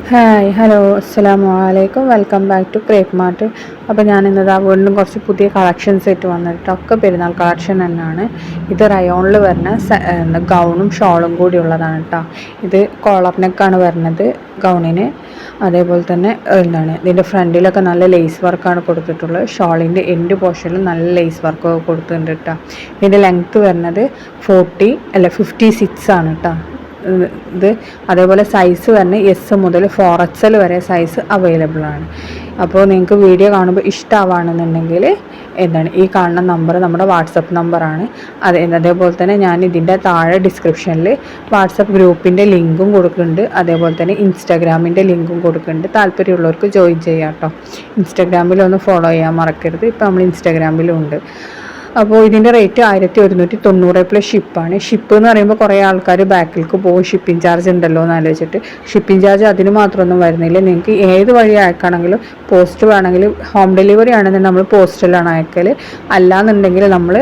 Hi hello അസ്സലാമു അലൈക്കും welcome back to Crepe Mart. അപ്പോൾ ഞാനിന്നതാ വീണ്ടും കുറച്ച് പുതിയ കളക്ഷൻസ് ആയിട്ട് വന്നിട്ട് ഒക്കെ പെരുന്നാൾ കളക്ഷൻ തന്നെയാണ്. ഇത് റയോണിൽ വരുന്ന ഗൗണും ഷോളും കൂടി ഉള്ളതാണ് കേട്ടോ. ഇത് കോളർ നെക്കാണ് വരുന്നത് ഗൗണിന്. അതേപോലെ തന്നെ ഇതിൻ്റെ ഫ്രണ്ടിലൊക്കെ നല്ല ലേസ് വർക്കാണ് കൊടുത്തിട്ടുള്ളത്. ഷോളിൻ്റെ എൻഡ് പോർഷനിൽ നല്ല ലേസ് വർക്കൊക്കെ കൊടുത്തിട്ടുണ്ട് കേട്ടോ. ഇതിൻ്റെ ലെങ്ത്ത് വരുന്നത് 56 ആണ് കേട്ടോ ഇത്. അതേപോലെ സൈസ് തന്നെ എസ് മുതൽ 4XL വരെ സൈസ് അവൈലബിൾ ആണ്. അപ്പോൾ നിങ്ങൾക്ക് വീഡിയോ കാണുമ്പോൾ ഇഷ്ടമാവുകയാണെന്നുണ്ടെങ്കിൽ ഈ കാണുന്ന നമ്പർ നമ്മുടെ വാട്സപ്പ് നമ്പറാണ്. അതേപോലെ തന്നെ ഞാൻ ഇതിൻ്റെ താഴെ ഡിസ്ക്രിപ്ഷനിൽ വാട്സപ്പ് ഗ്രൂപ്പിൻ്റെ ലിങ്കും കൊടുക്കുന്നുണ്ട്. അതേപോലെ തന്നെ ഇൻസ്റ്റാഗ്രാമിൻ്റെ ലിങ്കും കൊടുക്കുന്നുണ്ട്. താല്പര്യമുള്ളവർക്ക് ജോയിൻ ചെയ്യാം കേട്ടോ. ഇൻസ്റ്റാഗ്രാമിലൊന്ന് ഫോളോ ചെയ്യാൻ മറക്കരുത്. ഇപ്പോൾ നമ്മൾ ഇൻസ്റ്റാഗ്രാമിലും ഉണ്ട്. അപ്പോൾ ഇതിൻ്റെ റേറ്റ് 1190 പ്ലസ് ഷിപ്പാണ്. ഷിപ്പ് എന്ന് പറയുമ്പോൾ കുറേ ആൾക്കാർ ബാക്കിലേക്ക് പോകും, ഷിപ്പിംഗ് ചാർജ് ഉണ്ടല്ലോ എന്ന് ആലോചിച്ചിട്ട്. ഷിപ്പിംഗ് ചാർജ് അതിന് മാത്രമൊന്നും വരുന്നില്ല. നിങ്ങൾക്ക് ഏത് വഴി അയക്കുകയാണെങ്കിലും, പോസ്റ്റ് വേണമെങ്കിൽ ഹോം ഡെലിവറി ആണെന്നുണ്ടെങ്കിൽ നമ്മൾ പോസ്റ്റിലാണ് അയക്കൽ. അല്ലാന്നുണ്ടെങ്കിൽ നമ്മൾ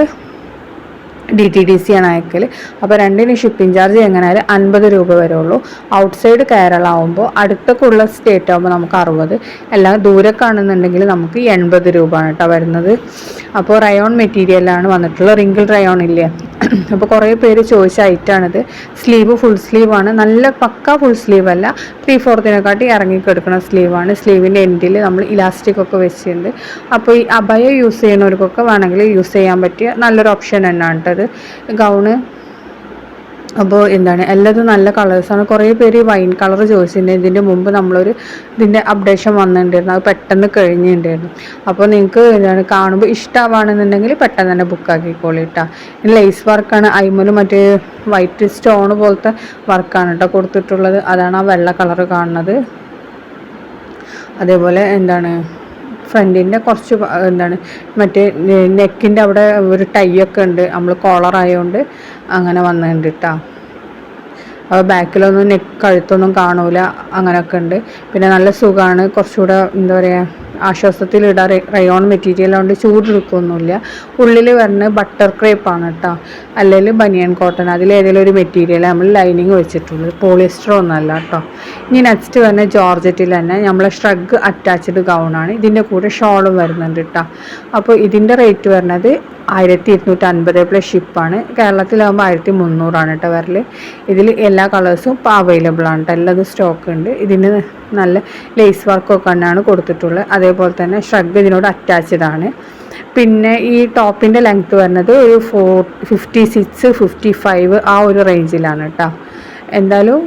DTDC ആണ് അയക്കൽ. അപ്പോൾ രണ്ടിന് ഷിപ്പിംഗ് ചാർജ് എങ്ങനെയായാലും 50 രൂപ വരെ ഉള്ളൂ. ഔട്ട്സൈഡ് കേരള ആകുമ്പോൾ അടുത്തൊക്കെയുള്ള സ്റ്റേറ്റ് ആകുമ്പോൾ നമുക്ക് 60, എല്ലാം ദൂരക്കാണെന്നുണ്ടെങ്കിൽ നമുക്ക് 80 രൂപ ആണ് കേട്ടോ വരുന്നത്. അപ്പോൾ റയോൺ മെറ്റീരിയലാണ് വന്നിട്ടുള്ളത്. റിങ്കിൾ റയോൺ ഇല്ലേ, അപ്പോൾ കുറേ പേര് ചോദിച്ച ഐറ്റാണിത്. സ്ലീവ് ഫുൾ സ്ലീവാണ്, നല്ല പക്ക ഫുൾ സ്ലീവ് അല്ല, 3/4 ഇറങ്ങിക്കെടുക്കുന്ന സ്ലീവാണ്. സ്ലീവിൻ്റെ എൻഡിൽ നമ്മൾ ഇലാസ്റ്റിക് ഒക്കെ വെച്ചിട്ടുണ്ട്. അപ്പോൾ ഈ അബയ യൂസ് ചെയ്യുന്നവർക്കൊക്കെ വേണമെങ്കിൽ യൂസ് ചെയ്യാൻ പറ്റിയ നല്ലൊരു ഓപ്ഷൻ തന്നെയാണ് കേട്ടത് ഗൗണ്. അപ്പോൾ എല്ലാതും നല്ല കളേഴ്സാണ്. കുറേ പേര് വൈൻ കളർ ചോദിച്ചിട്ടുണ്ട്. ഇതിൻ്റെ മുമ്പ് ഇതിൻ്റെ അപ്ഡേഷൻ വന്നിട്ടുണ്ടായിരുന്നു, അത് പെട്ടെന്ന് കഴിഞ്ഞിട്ടുണ്ടായിരുന്നു. അപ്പോൾ നിങ്ങൾക്ക് കാണുമ്പോൾ ഇഷ്ടമാവുകയാണെന്നുണ്ടെങ്കിൽ പെട്ടെന്ന് തന്നെ ബുക്കാക്കിക്കോളി കേട്ടോ. ലേസ് വർക്കാണ്, അയിമലും മറ്റേ വൈറ്റ് സ്റ്റോൺ പോലത്തെ വർക്കാണ് കേട്ടോ കൊടുത്തിട്ടുള്ളത്. അതാണ് ആ വെള്ള കളർ കാണുന്നത്. അതേപോലെ ഫ്രണ്ടിൻ്റെ കുറച്ച് മറ്റേ നെക്കിൻ്റെ അവിടെ ഒരു ടൈ ഒക്കെ ഉണ്ട്, നമ്മൾ കോളർ ആയതുകൊണ്ട് അങ്ങനെ വന്നിട്ടുണ്ട് കേട്ടോ. അപ്പോൾ ബാക്കിലൊന്നും കഴുത്തൊന്നും കാണൂല, അങ്ങനെയൊക്കെ ഉണ്ട്. പിന്നെ നല്ല സുഖമാണ്, കുറച്ചുകൂടെ ആശ്വാസത്തിലിടാൻ. റയോൺ മെറ്റീരിയൽ കൊണ്ട് ചൂടെടുക്കൊന്നുമില്ല. ഉള്ളിൽ വരുന്നത് ബട്ടർ ക്രേപ്പാണ് കേട്ടോ, അല്ലെങ്കിൽ ബനിയൻ കോട്ടൺ, അതിലേതെങ്കിലും ഒരു മെറ്റീരിയൽ നമ്മൾ ലൈനിങ് വെച്ചിട്ടുള്ളത്, പോളിസ്റ്റർ ഒന്നല്ല കേട്ടോ. ഇനി നെക്സ്റ്റ് വരുന്നത് ജോർജറ്റിൽ തന്നെ നമ്മളെ ഷ്രഗ് അറ്റാച്ച്ഡ് ഗൗണാണ്. ഇതിൻ്റെ കൂടെ ഷോളും വരുന്നുണ്ട് കേട്ടോ. അപ്പോൾ ഇതിൻ്റെ റേറ്റ് വരുന്നത് 1250 പ്ലസ് ഷിപ്പാണ്. കേരളത്തിലാകുമ്പോൾ 1300 കേട്ടോ വരൽ. ഇതിൽ എല്ലാ കളേഴ്സും ഇപ്പോൾ അവൈലബിൾ ആണ് കേട്ടോ, എല്ലാതും സ്റ്റോക്ക് ഉണ്ട്. ഇതിന് നല്ല ലേസ് വർക്കൊക്കെ തന്നെയാണ് കൊടുത്തിട്ടുള്ളത്. അതേപോലെ തന്നെ ഷ്രഗ് ഇതിനോട് അറ്റാച്ച്ഡ് ആണ്. പിന്നെ ഈ ടോപ്പിൻ്റെ ലെങ്ത്ത് വരുന്നത് ഒരു 56, 55 ആ ഒരു റേഞ്ചിലാണ് കേട്ടോ. എന്തായാലും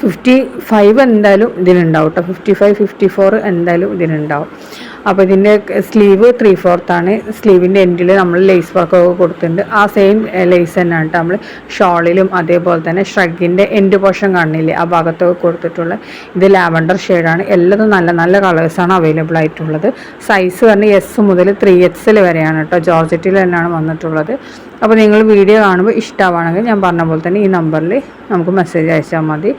55 എന്തായാലും ഇതിനുണ്ടാവും കേട്ടോ. 55, 54 എന്തായാലും ഇതിനുണ്ടാവും. അപ്പോൾ ഇതിൻ്റെ സ്ലീവ് 3/4 ആണ്. സ്ലീവിൻ്റെ എൻഡിൽ നമ്മൾ ലേസ് വർക്കൊക്കെ കൊടുത്തിട്ടുണ്ട്. ആ സെയിം ലേസ് തന്നെയാണ് കേട്ടോ നമ്മൾ ഷോളിലും അതേപോലെ തന്നെ ഷ്രഗിൻ്റെ എൻഡ് പോർഷൻ കാണില്ലേ, ആ ഭാഗത്തൊക്കെ കൊടുത്തിട്ടുള്ള. ഇത് ലാവൻഡർ ഷെയ്ഡാണ്. എല്ലാതും നല്ല നല്ല കളേഴ്സാണ് അവൈലബിൾ ആയിട്ടുള്ളത്. സൈസ് പറഞ്ഞാൽ എസ് മുതൽ 3XL വരെയാണ് കേട്ടോ. ജോർജറ്റിൽ തന്നെയാണ് വന്നിട്ടുള്ളത്. അപ്പോൾ നിങ്ങൾ വീഡിയോ കാണുമ്പോൾ ഇഷ്ടമാണെങ്കിൽ ഞാൻ പറഞ്ഞ പോലെ തന്നെ ഈ നമ്പറിൽ നമുക്ക് മെസ്സേജ് അയച്ചാൽ മതി.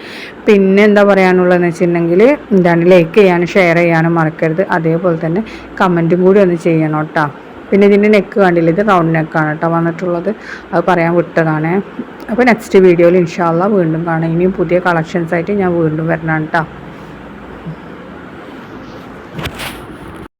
പിന്നെ എന്താ പറയാനുള്ളതെന്ന് വെച്ചിട്ടുണ്ടെങ്കിൽ ലൈക്ക് ചെയ്യാനും ഷെയർ ചെയ്യാനും മറക്കരുത്. അതേപോലെ തന്നെ കമൻറ്റും കൂടി ഒന്ന് ചെയ്യണം കേട്ടോ. പിന്നെ ഇതിൻ്റെ നെക്ക് കണ്ടില്ല, ഇത് റൗണ്ട് നെക്കാണ് കേട്ടോ വന്നിട്ടുള്ളത്, അത് പറയാൻ വിട്ടതാണ്. അപ്പോൾ നെക്സ്റ്റ് വീഡിയോയിൽ ഇൻഷാ അല്ലാഹ് വീണ്ടും കാണാം. ഇനിയും പുതിയ കളക്ഷൻസായിട്ട് ഞാൻ വീണ്ടും വരണം കേട്ടോ.